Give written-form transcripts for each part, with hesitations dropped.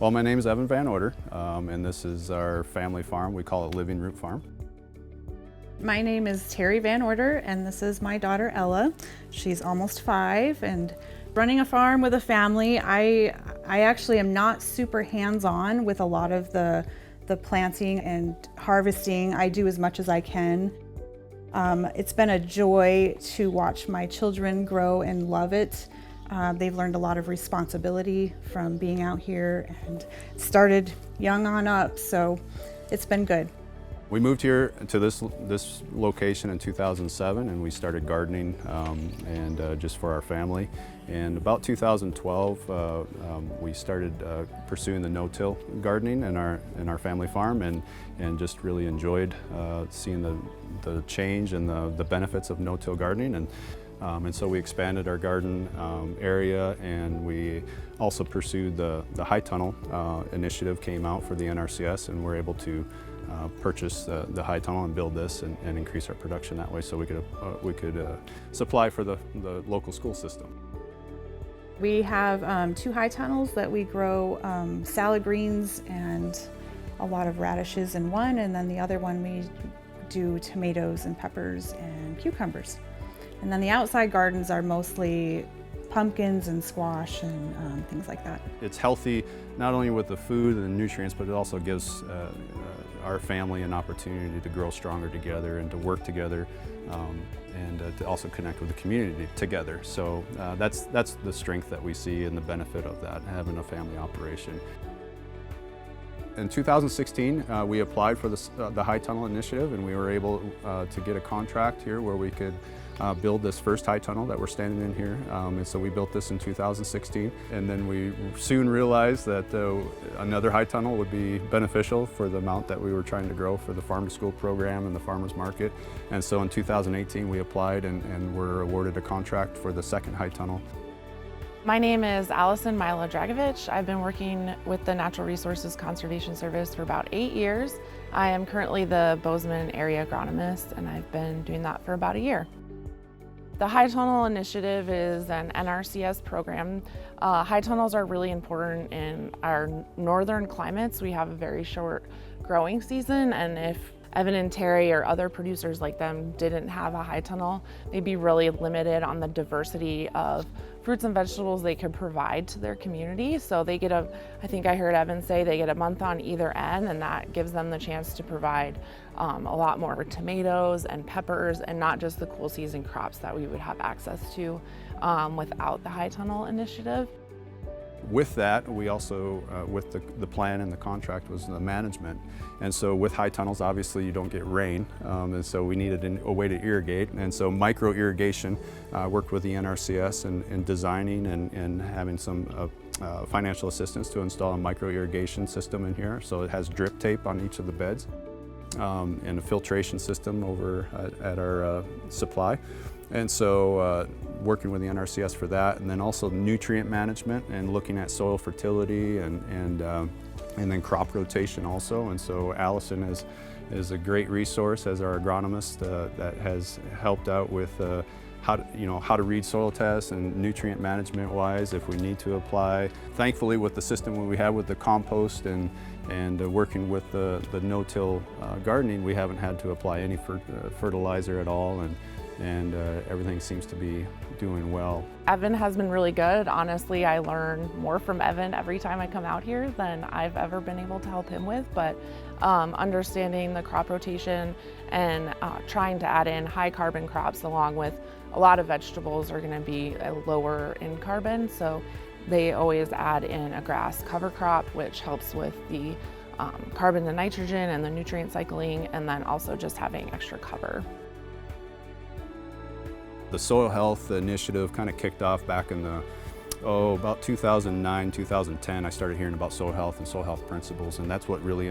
Well, my name is Evan Van Order, and this is our family farm. We call it Living Root Farm. My name is Terry Van Order, and this is my daughter Ella. She's almost 5, and running a farm with a family, I actually am not super hands-on with a lot of the planting and harvesting. I do as much as I can. It's been a joy to watch my children grow and love it. They've learned a lot of responsibility from being out here and started young on up, so it's been good. We moved here to this location in 2007, and we started gardening just for our family. And about 2012, we started pursuing the no-till gardening in our family farm, and just really enjoyed seeing the change and the benefits of no-till gardening. And so we expanded our garden area, and we also pursued the high tunnel initiative came out for the NRCS, and we're able to purchase the high tunnel and build this and increase our production that way, so we could supply for the local school system. We have 2 high tunnels that we grow salad greens and a lot of radishes in one, and then the other one we do tomatoes and peppers and cucumbers. And then the outside gardens are mostly pumpkins and squash and things like that. It's healthy not only with the food and the nutrients, but it also gives our family an opportunity to grow stronger together and to work together, and to also connect with the community together. So that's the strength that we see and the benefit of that, having a family operation. In 2016, we applied for the High Tunnel Initiative, and we were able to get a contract here where we could build this first high tunnel that we're standing in here. And so we built this in 2016, and then we soon realized that another high tunnel would be beneficial for the amount that we were trying to grow for the farm to school program and the farmers market. And so in 2018 we applied and were awarded a contract for the second high tunnel. My name is Allison Milo-Dragovich. I've been working with the Natural Resources Conservation Service for about 8 years. I am currently the Bozeman area agronomist, and I've been doing that for about a year. The High Tunnel Initiative is an NRCS program. High tunnels are really important in our northern climates. We have a very short growing season, and if Evan and Terry or other producers like them didn't have a high tunnel, they'd be really limited on the diversity of fruits and vegetables they could provide to their community. So they get I think I heard Evan say they get a month on either end, and that gives them the chance to provide a lot more tomatoes and peppers, and not just the cool season crops that we would have access to without the High Tunnel Initiative. With that, we also, with the plan and the contract, was the management. And so with high tunnels, obviously you don't get rain, and so we needed a way to irrigate. And so micro irrigation, worked with the NRCS in designing and having some financial assistance to install a micro irrigation system in here. So it has drip tape on each of the beds, and a filtration system over at our supply. And so working with the NRCS for that, and then also nutrient management and looking at soil fertility and then crop rotation also. And so Allison is a great resource as our agronomist that has helped out with how to read soil tests and nutrient management wise if we need to apply. Thankfully, with the system we have with the compost and working with the no-till gardening, we haven't had to apply any fertilizer at all, and everything seems to be doing well. Evan has been really good. Honestly, I learn more from Evan every time I come out here than I've ever been able to help him with, but understanding the crop rotation and trying to add in high carbon crops along with a lot of vegetables are going to be lower in carbon, so they always add in a grass cover crop, which helps with the carbon to nitrogen and the nutrient cycling, and then also just having extra cover. The soil health initiative kind of kicked off back in about 2009, 2010. I started hearing about soil health and soil health principles, and that's what really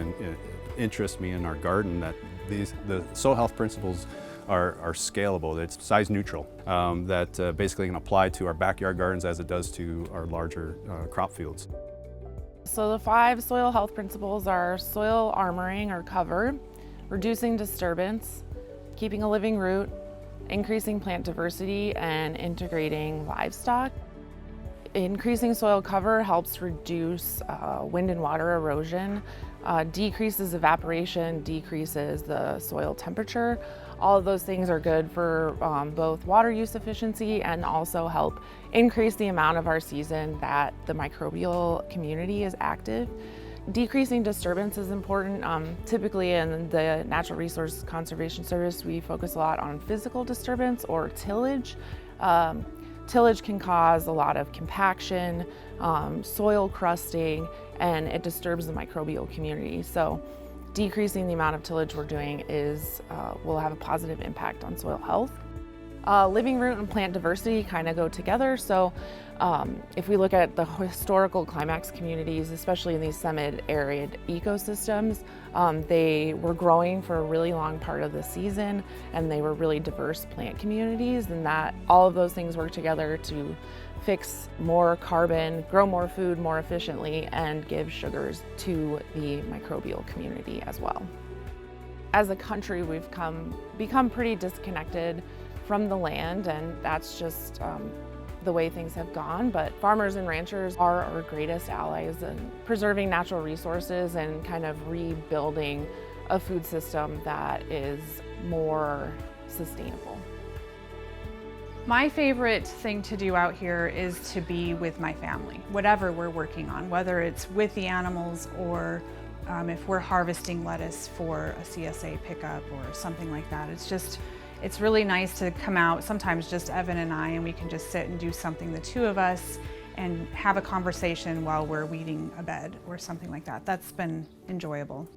interests me in our garden, that the soil health principles are scalable. It's size neutral, that basically can apply to our backyard gardens as it does to our larger crop fields. So the 5 soil health principles are soil armoring or cover, reducing disturbance, keeping a living root, increasing plant diversity, and integrating livestock. Increasing soil cover helps reduce wind and water erosion, decreases evaporation, decreases the soil temperature. All of those things are good for both water use efficiency and also help increase the amount of our season that the microbial community is active. Decreasing disturbance is important. Typically in the Natural Resource Conservation Service, we focus a lot on physical disturbance or tillage. Tillage can cause a lot of compaction, soil crusting, and it disturbs the microbial community. So decreasing the amount of tillage we're doing will have a positive impact on soil health. Living root and plant diversity kind of go together. So if we look at the historical climax communities, especially in these semi-arid ecosystems, they were growing for a really long part of the season, and they were really diverse plant communities, and that all of those things work together to fix more carbon, grow more food more efficiently, and give sugars to the microbial community as well. As a country, we've become pretty disconnected from the land, and that's just the way things have gone. But farmers and ranchers are our greatest allies in preserving natural resources and kind of rebuilding a food system that is more sustainable. My favorite thing to do out here is to be with my family, whatever we're working on, whether it's with the animals or if we're harvesting lettuce for a CSA pickup or something like that. It's really nice to come out, sometimes just Evan and I, and we can just sit and do something, the two of us, and have a conversation while we're weeding a bed or something like that. That's been enjoyable.